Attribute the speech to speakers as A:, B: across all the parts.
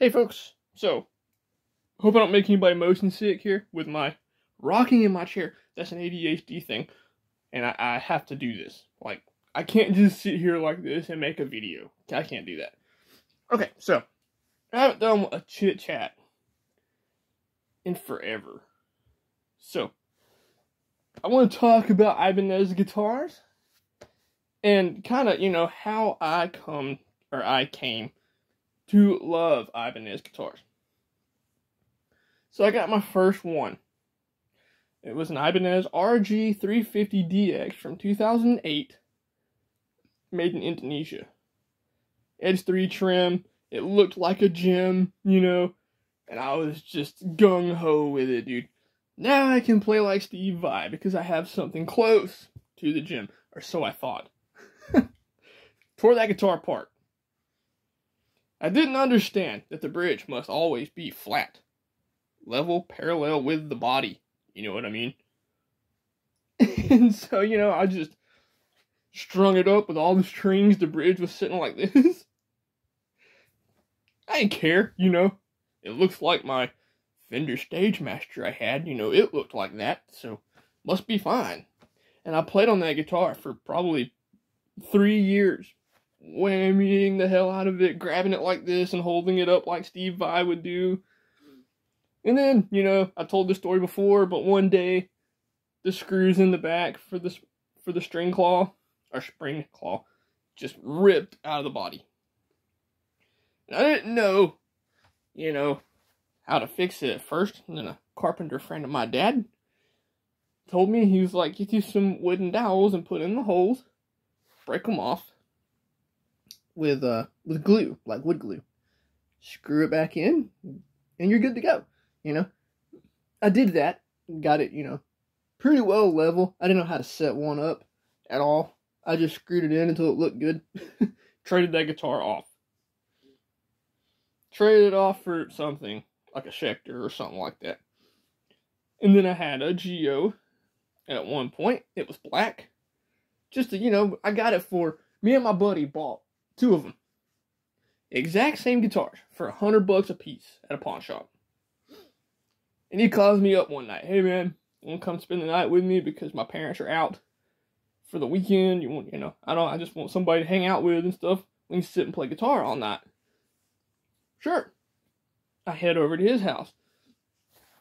A: Hey folks, so, hope I don't make anybody motion sick here with my rocking in my chair. That's an ADHD thing, and I have to do this. Like, I can't just sit here like this and make a video. I can't do that. Okay, so, I haven't done a chit chat in forever. So, I want to talk about Ibanez guitars, and kind of, how I came to love Ibanez guitars. So I got my first one. It was an Ibanez RG350DX from 2008, made in Indonesia. Edge 3 trim, it looked like a gem, and I was just gung-ho with it, dude. Now I can play like Steve Vai because I have something close to the gem, or so I thought. Tore that guitar apart. I didn't understand that the bridge must always be flat, level, parallel with the body. You know what I mean? And so, I just strung it up with all the strings. The bridge was sitting like this. I didn't care, It looks like my Fender Stagemaster I had, it looked like that, so must be fine. And I played on that guitar for probably 3 years. Whammying the hell out of it, grabbing it like this and holding it up like Steve Vai would do. And then, I told this story before, but one day, the screws in the back for the string claw, or spring claw, just ripped out of the body. And I didn't know, how to fix it at first. And then a carpenter friend of my dad told me, he was like, get you some wooden dowels and put in the holes, break them off with glue, like wood glue. Screw it back in, and you're good to go. I did that, got it, pretty well level. I didn't know how to set one up at all. I just screwed it in until it looked good. Traded that guitar off. Traded it off for something, like a Schecter or something like that. And then I had a Geo at one point. It was black. Just to, I got it for, me and my buddy bought 2 of them. Exact same guitars for $100 a piece at a pawn shop. And he calls me up one night. Hey man, you want to come spend the night with me because my parents are out for the weekend? I just want somebody to hang out with and stuff. We can sit and play guitar all night. Sure. I head over to his house.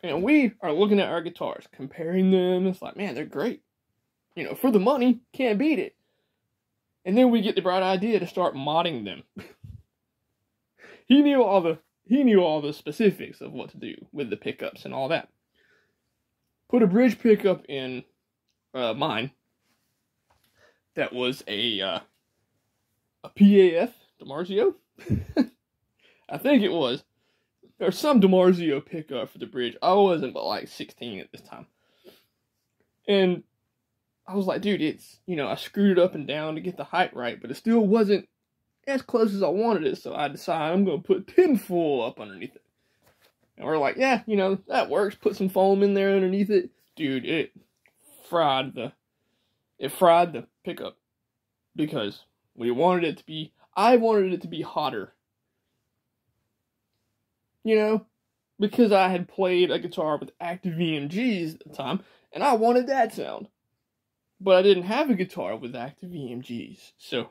A: And we are looking at our guitars, comparing them. It's like, man, they're great. For the money, can't beat it. And then we get the bright idea to start modding them. He knew all the specifics of what to do with the pickups and all that. Put a bridge pickup in mine that was a PAF DiMarzio. I think it was. Or some DiMarzio pickup for the bridge. I wasn't but like 16 at this time. And I was like, dude, it's, I screwed it up and down to get the height right, but it still wasn't as close as I wanted it, so I decided I'm going to put tinfoil up underneath it. And we're like, yeah, that works. Put some foam in there underneath it. Dude, it fried the pickup. Because I wanted it to be hotter. Because I had played a guitar with active EMGs at the time, and I wanted that sound. But I didn't have a guitar with active EMGs, so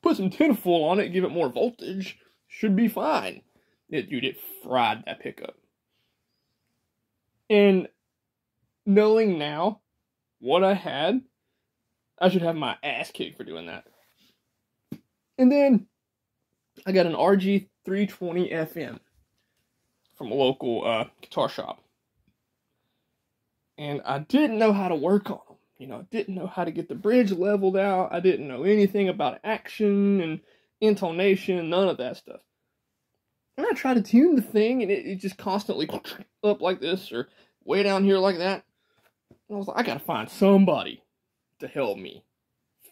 A: put some tinfoil on it, give it more voltage, should be fine. Dude, it fried that pickup. And knowing now what I had, I should have my ass kicked for doing that. And then I got an RG320 FM from a local guitar shop. And I didn't know how to work on them. I didn't know how to get the bridge leveled out. I didn't know anything about action and intonation, none of that stuff. And I tried to tune the thing, and it just constantly up like this, or way down here like that. And I was like, I gotta find somebody to help me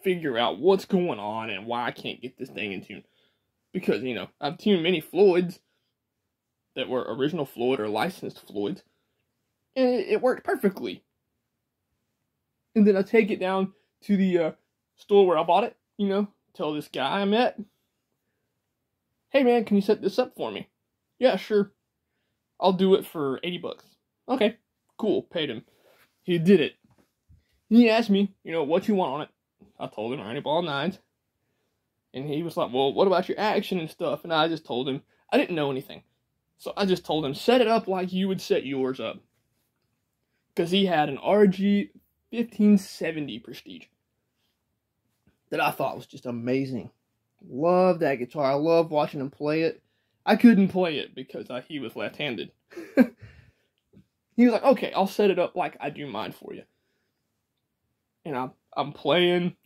A: figure out what's going on and why I can't get this thing in tune. Because, I've tuned many Floyds that were original Floyd or licensed Floyds, and it worked perfectly. And then I take it down to the store where I bought it, tell this guy I met, hey man, can you set this up for me? Yeah, sure. I'll do it for $80. Okay, cool, paid him. He did it. He asked me, what you want on it. I told him Ernie Ball 9s. And he was like, well, what about your action and stuff? And I just told him, I didn't know anything. So I just told him, set it up like you would set yours up. Because he had an RG 1570 Prestige that I thought was just amazing. Love that guitar. I love watching him play it. I couldn't play it because he was left-handed. He was like, okay, I'll set it up like I do mine for you. And I'm playing,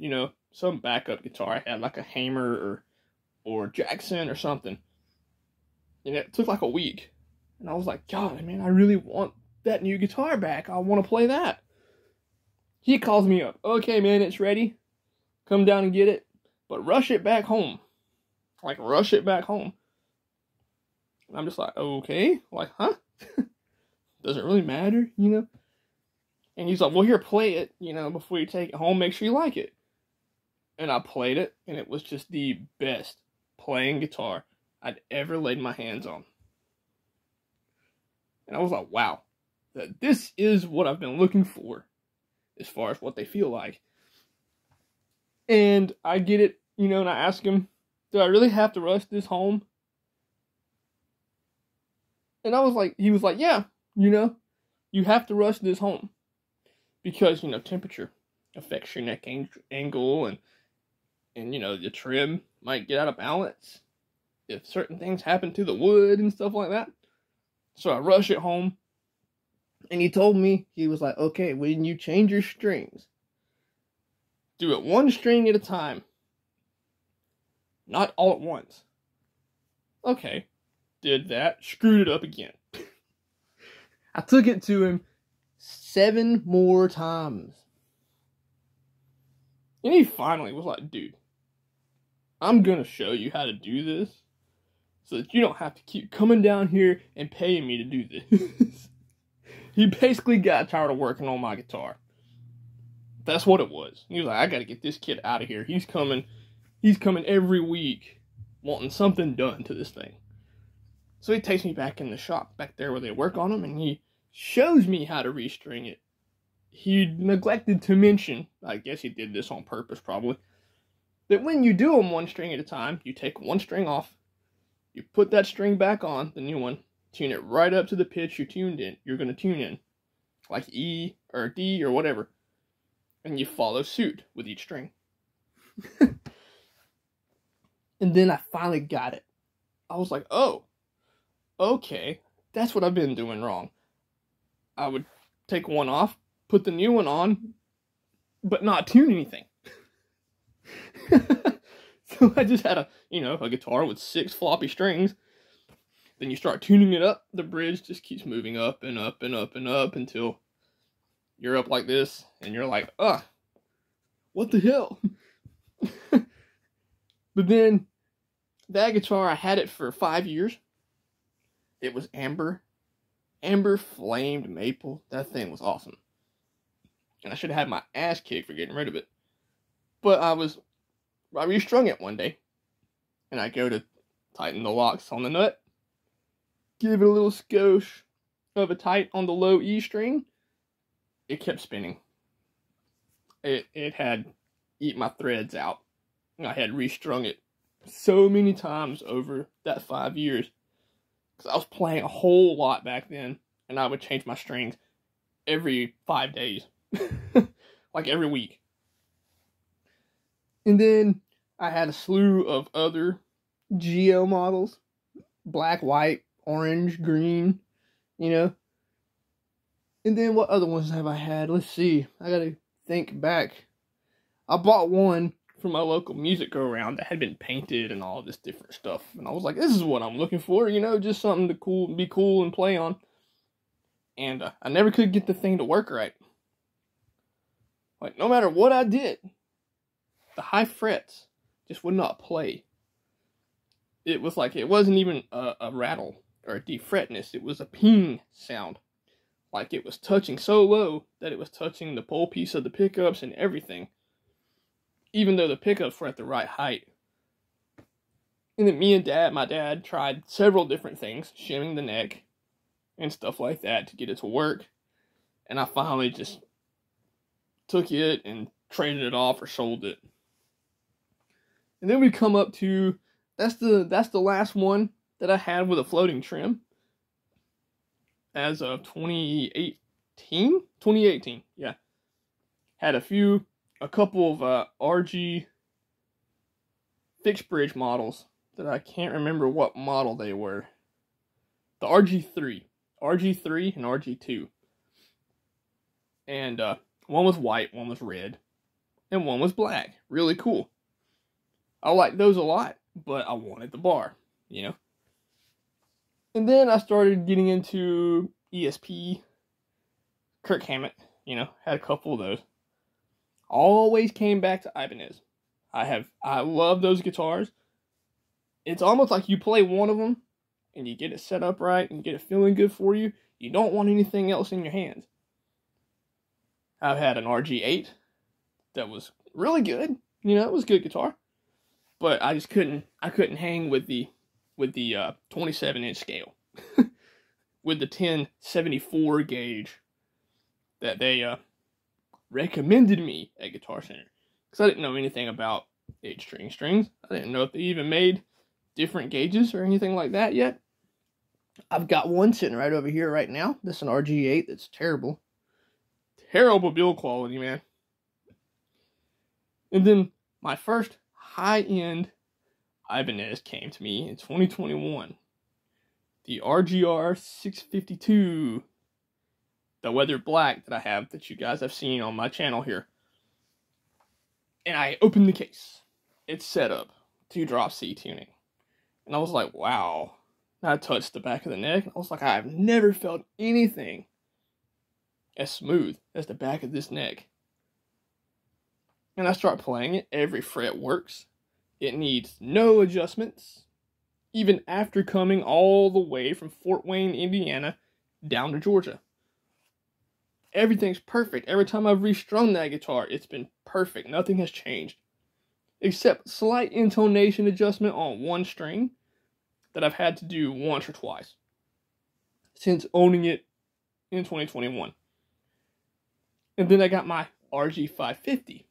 A: some backup guitar. I had like a Hamer or Jackson or something. And it took like a week. And I was like, God, man, I really want that new guitar back. I want to play that. He calls me up. Okay, man, it's ready. Come down and get it. But rush it back home. Like, rush it back home. And I'm just like, okay. Like, huh? Does it really matter, And he's like, well, here, play it, before you take it home. Make sure you like it. And I played it, and it was just the best playing guitar I'd ever laid my hands on. And I was like, wow, this is what I've been looking for as far as what they feel like. And I get it, and I ask him, do I really have to rush this home? And he was like, yeah, you have to rush this home. Because, temperature affects your neck angle and the trim might get out of balance if certain things happen to the wood and stuff like that. So I rush it home. And he told me, he was like, okay, when you change your strings, do it one string at a time. Not all at once. Okay. Did that. Screwed it up again. I took it to him 7 more times. And he finally was like, dude, I'm going to show you how to do this so that you don't have to keep coming down here and paying me to do this. He basically got tired of working on my guitar. That's what it was. He was like, I got to get this kid out of here. He's coming every week wanting something done to this thing. So he takes me back in the shop, back there where they work on them, and he shows me how to restring it. He neglected to mention, I guess he did this on purpose probably, that when you do them one string at a time, you take one string off, you put that string back on, the new one, tune it right up to the pitch you're going to tune in, like E or D or whatever, and you follow suit with each string. And then I finally got it. I was like, oh, okay, that's what I've been doing wrong. I would take one off, put the new one on, but not tune anything. So I just had a guitar with 6 floppy strings. Then you start tuning it up, the bridge just keeps moving up and up and up and up until you're up like this, and you're like, what the hell? But then, that guitar, I had it for 5 years. It was amber flamed maple. That thing was awesome. And I should have had my ass kicked for getting rid of it. But I restrung it one day. And I go to tighten the locks on the nut. Give it a little skosh of a tight on the low E string. It kept spinning. It had eat my threads out. I had restrung it so many times over that 5 years. Because I was playing a whole lot back then. And I would change my strings every 5 days. Like every week. And then I had a slew of other GL models. Black, white, orange, green. And then what other ones have I had? Let's see. I gotta think back. I bought one from my local music go-around that had been painted and all this different stuff. And I was like, this is what I'm looking for, just something to be cool and play on. And I never could get the thing to work right. Like, no matter what I did, the high frets just would not play. It was like, it wasn't even a rattle or a deep fretness. It was a ping sound. Like it was touching so low that it was touching the pole piece of the pickups and everything. Even though the pickups were at the right height. And then my dad tried several different things, shimming the neck and stuff like that to get it to work. And I finally just took it and traded it off or sold it. And then we come up to, that's the last one that I had with a floating trim as of 2018, yeah. Had a couple of RG fixed bridge models that I can't remember what model they were. The RG3 and RG2. And one was white, one was red, and one was black. Really cool. I liked those a lot, but I wanted the bar, you know. And then I started getting into ESP, Kirk Hammett, you know, had a couple of those. Always came back to Ibanez. I love those guitars. It's almost like you play one of them and you get it set up right and get it feeling good for you. You don't want anything else in your hands. I've had an RG8 that was really good. You know, it was a good guitar. But I just couldn't hang with the 27-inch scale. With the 1074 gauge that they recommended me at Guitar Center. Because I didn't know anything about 8-string strings. I didn't know if they even made different gauges or anything like that yet. I've got one sitting right over here right now. This is an RG8 that's terrible. Terrible build quality, man. And then my first high-end Ibanez came to me in 2021. The RGR 652. The weathered black that I have, that you guys have seen on my channel here. And I opened the case. It's set up to drop C tuning. And I was like, wow. And I touched the back of the neck. And I was like, I've never felt anything as smooth as the back of this neck. And I start playing it. Every fret works. It needs no adjustments. Even after coming all the way from Fort Wayne, Indiana, down to Georgia. Everything's perfect. Every time I've restrung that guitar, it's been perfect. Nothing has changed. Except slight intonation adjustment on one string that I've had to do once or twice since owning it in 2021. And then I got my RG 550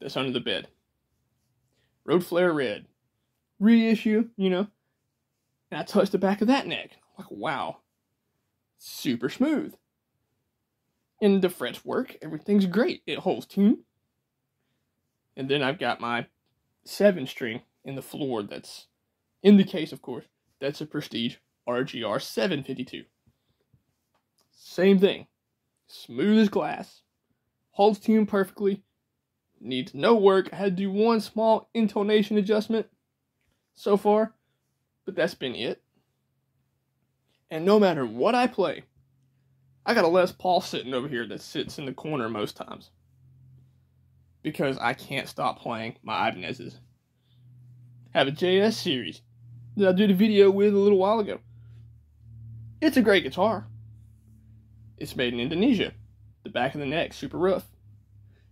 A: that's under the bed. Road Flare Red. Reissue, you know. And I touched the back of that neck. I'm like, wow. Super smooth. And the frets work. Everything's great. It holds tune. And then I've got my 7-string in the floor that's, in the case, of course, that's a Prestige RGR 752. Same thing. Smooth as glass. Holds tune perfectly. Needs no work. I had to do one small intonation adjustment so far, but that's been it. And no matter what I play, I got a Les Paul sitting over here that sits in the corner most times. Because I can't stop playing my Ibanez's. Have a JS series that I did a video with a little while ago. It's a great guitar. It's made in Indonesia. The back of the neck, super rough.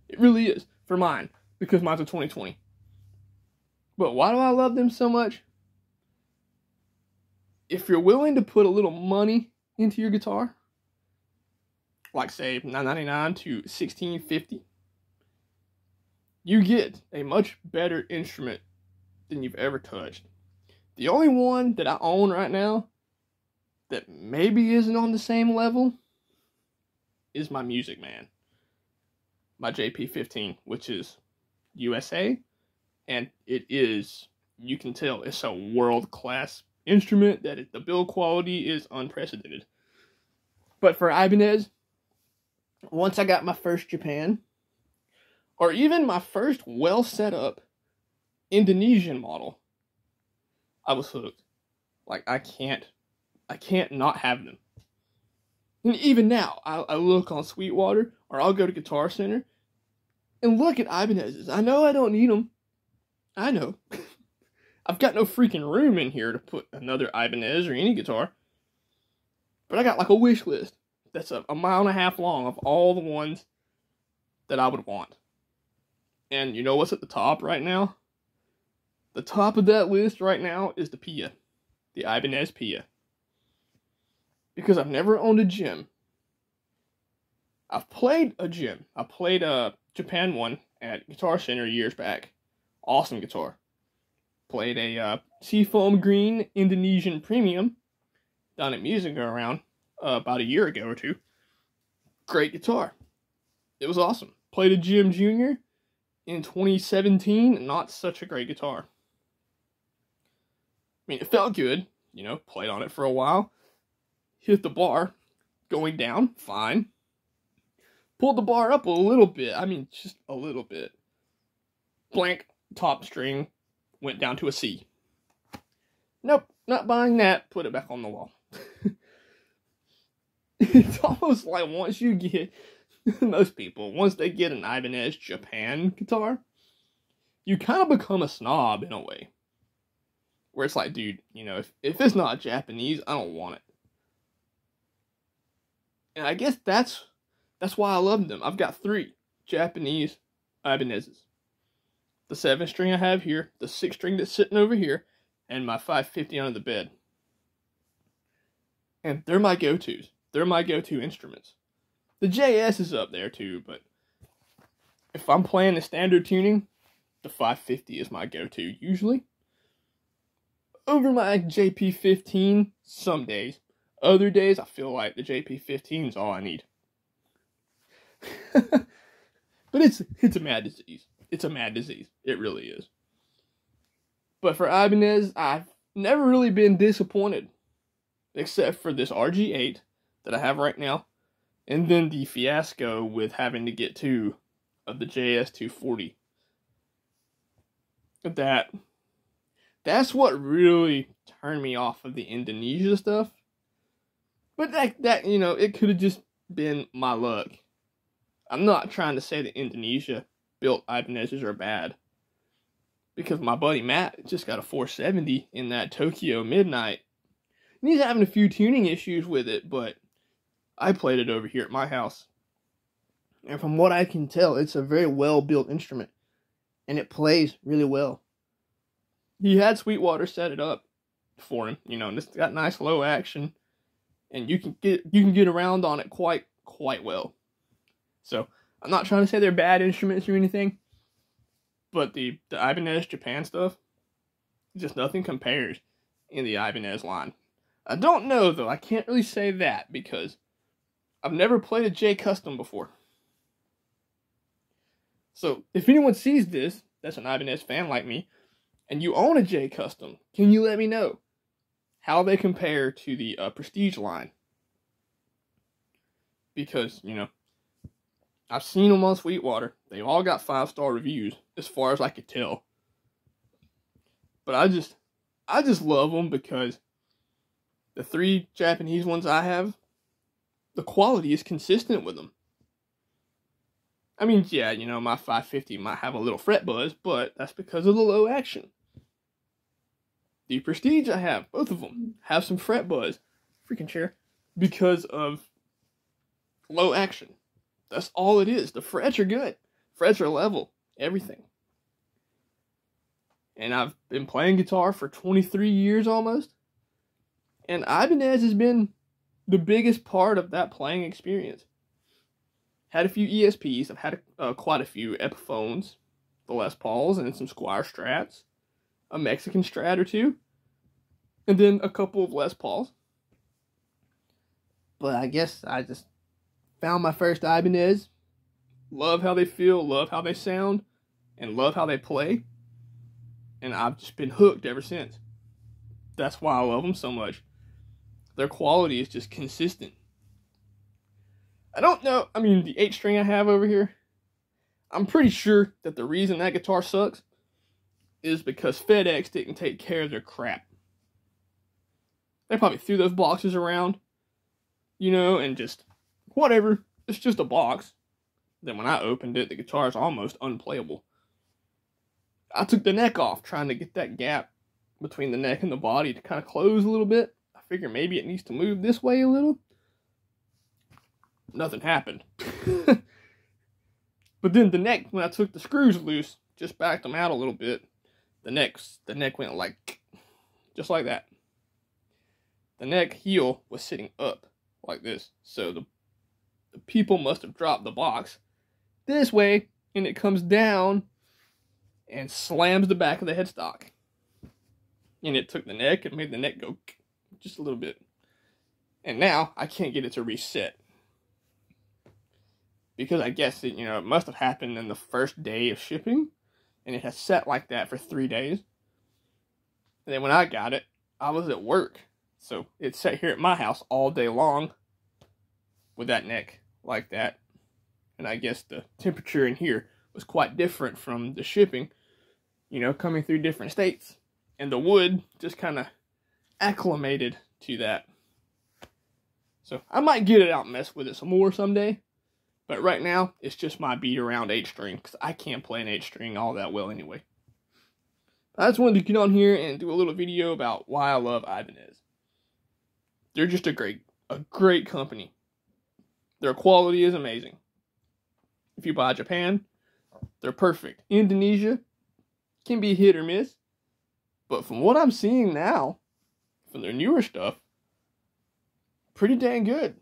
A: It really is, for mine, because mine's a 2020. But why do I love them so much? If you're willing to put a little money into your guitar, like say $9.99 to $16.50, you get a much better instrument than you've ever touched. The only one that I own right now that maybe isn't on the same level is my Music Man. My JP15, which is USA, and it is, you can tell, it's a world-class instrument that the build quality is unprecedented. But for Ibanez, once I got my first Japan, or even my first well-set-up Indonesian model, I was hooked. Like, I can't not have them. And even now, I look on Sweetwater, or I'll go to Guitar Center, and look at Ibanez's. I know I don't need them. I know. I've got no freaking room in here to put another Ibanez or any guitar. But I got like a wish list that's a mile and a half long of all the ones that I would want. And you know what's at the top right now? The top of that list right now is the Pia, the Ibanez Pia. Because I've never owned a gym. I've played a gym. I played a Japan one at Guitar Center years back. Awesome guitar. Played a Seafoam Green Indonesian Premium down at Music around about a year ago or two. Great guitar. It was awesome. Played a Gym Junior in 2017. Not such a great guitar. I mean, it felt good. You know, played on it for a while. Hit the bar. Going down. Fine. Pulled the bar up a little bit. I mean, just a little bit. Blank top string went down to a C. Nope, not buying that. Put it back on the wall. It's almost like once you get, most people, once they get an Ibanez Japan guitar, you kind of become a snob in a way. Where it's like, dude, you know, if it's not Japanese, I don't want it. And I guess that's why I love them. I've got 3 Japanese Ibanezes. The 7-string I have here, the 6-string that's sitting over here, and my 550 under the bed. And they're my go-tos. They're my go-to instruments. The JS is up there too, but if I'm playing the standard tuning, the 550 is my go-to usually. Over my JP15 some days. Other days, I feel like the JP15 is all I need. But it's a mad disease. It's a mad disease. It really is. But for Ibanez, I've never really been disappointed. Except for this RG8 that I have right now. And then the fiasco with having to get 2 of the JS240. That's what really turned me off of the Indonesia stuff. But that you know, it could have just been my luck. I'm not trying to say that Indonesia built Ibanez's are bad. Because my buddy Matt just got a 470 in that Tokyo Midnight. And he's having a few tuning issues with it, but I played it over here at my house. And from what I can tell, it's a very well-built instrument. And it plays really well. He had Sweetwater set it up for him, you know, and it's got nice low action. And you can get around on it quite well. So, I'm not trying to say they're bad instruments or anything. But the Ibanez Japan stuff, just nothing compares in the Ibanez line. I don't know, though. I can't really say that because I've never played a J Custom before. So, if anyone sees this, that's an Ibanez fan like me, and you own a J Custom, can you let me know how they compare to the Prestige line? Because, you know, I've seen them on Sweetwater. They all got 5-star reviews, as far as I could tell. But I just love them because the 3 Japanese ones I have, the quality is consistent with them. I mean, yeah, you know, my 550 might have a little fret buzz, but that's because of the low action. The Prestige I have, both of them, have some fret buzz. Freaking chair. Because of low action. That's all it is. The frets are good. Frets are level. Everything. And I've been playing guitar for 23 years almost. And Ibanez has been the biggest part of that playing experience. Had a few ESPs. I've had quite a few Epiphones, the Les Pauls, and some Squire Strats. A Mexican Strat or 2. And then a couple of Les Pauls. But I guess I just found my first Ibanez. Love how they feel, love how they sound, and love how they play. And I've just been hooked ever since. That's why I love them so much. Their quality is just consistent. I don't know, I mean, the 8-string I have over here, I'm pretty sure that the reason that guitar sucks is because FedEx didn't take care of their crap. They probably threw those boxes around, you know, and just, whatever, it's just a box. Then when I opened it, the guitar is almost unplayable. I took the neck off, trying to get that gap between the neck and the body to kind of close a little bit. I figure maybe it needs to move this way a little. Nothing happened. But then the neck, when I took the screws loose, just backed them out a little bit. the neck went like, just like that. The neck heel was sitting up like this. So the people must have dropped the box this way, and it comes down and slams the back of the headstock. And it took the neck and made the neck go just a little bit. And now I can't get it to reset. Because I guess it, it must have happened in the first day of shipping. And it has sat like that for 3 days. And then when I got it, I was at work. So it sat here at my house all day long with that neck like that. And I guess the temperature in here was quite different from the shipping, coming through different states. And the wood just kind of acclimated to that. So I might get it out and mess with it some more someday. But right now, it's just my beat around 8-string, because I can't play an 8-string all that well anyway. I just wanted to get on here and do a little video about why I love Ibanez. They're just a great company. Their quality is amazing. If you buy Japan, they're perfect. Indonesia can be hit or miss. But from what I'm seeing now, from their newer stuff, pretty dang good.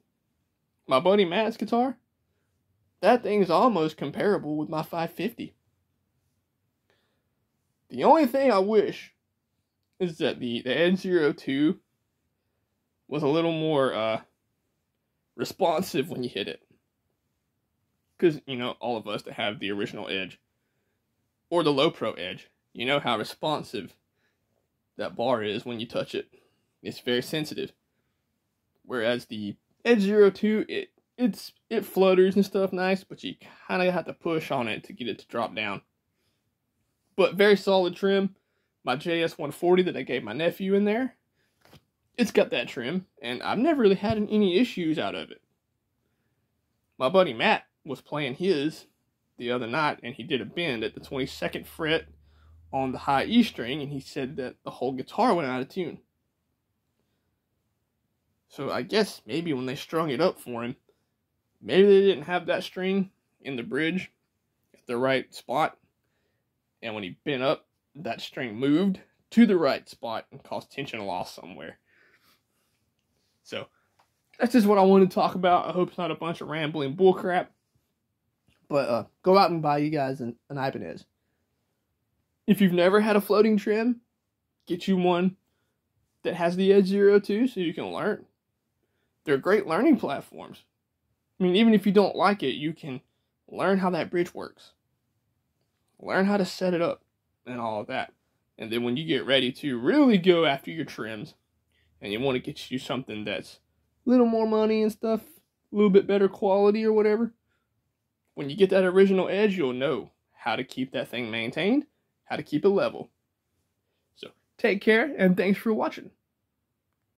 A: My buddy Matt's guitar, that thing's almost comparable with my 550. The only thing I wish is that the Edge 02 was a little more responsive when you hit it. Because, all of us that have the original Edge, or the Low Pro Edge, you know how responsive that bar is when you touch it. It's very sensitive. Whereas the Edge 02, it flutters and stuff nice, but you kind of have to push on it to get it to drop down. But very solid trim. My JS 140 that I gave my nephew in there, it's got that trim, and I've never really had any issues out of it. My buddy Matt was playing his the other night, and he did a bend at the 22nd fret on the high E string, and he said that the whole guitar went out of tune. So I guess maybe when they strung it up for him, maybe they didn't have that string in the bridge at the right spot. And when he bent up, that string moved to the right spot and caused tension loss somewhere. So that's just what I wanted to talk about. I hope it's not a bunch of rambling bullcrap. But go out and buy you guys an Ibanez. If you've never had a floating trim, get you one that has the Edge 02 so you can learn. They're great learning platforms. I mean, even if you don't like it, you can learn how that bridge works. Learn how to set it up and all of that. And then when you get ready to really go after your trims, and you want to get you something that's a little more money and stuff, a little bit better quality or whatever, when you get that original Edge, you'll know how to keep that thing maintained, how to keep it level. So take care, and thanks for watching.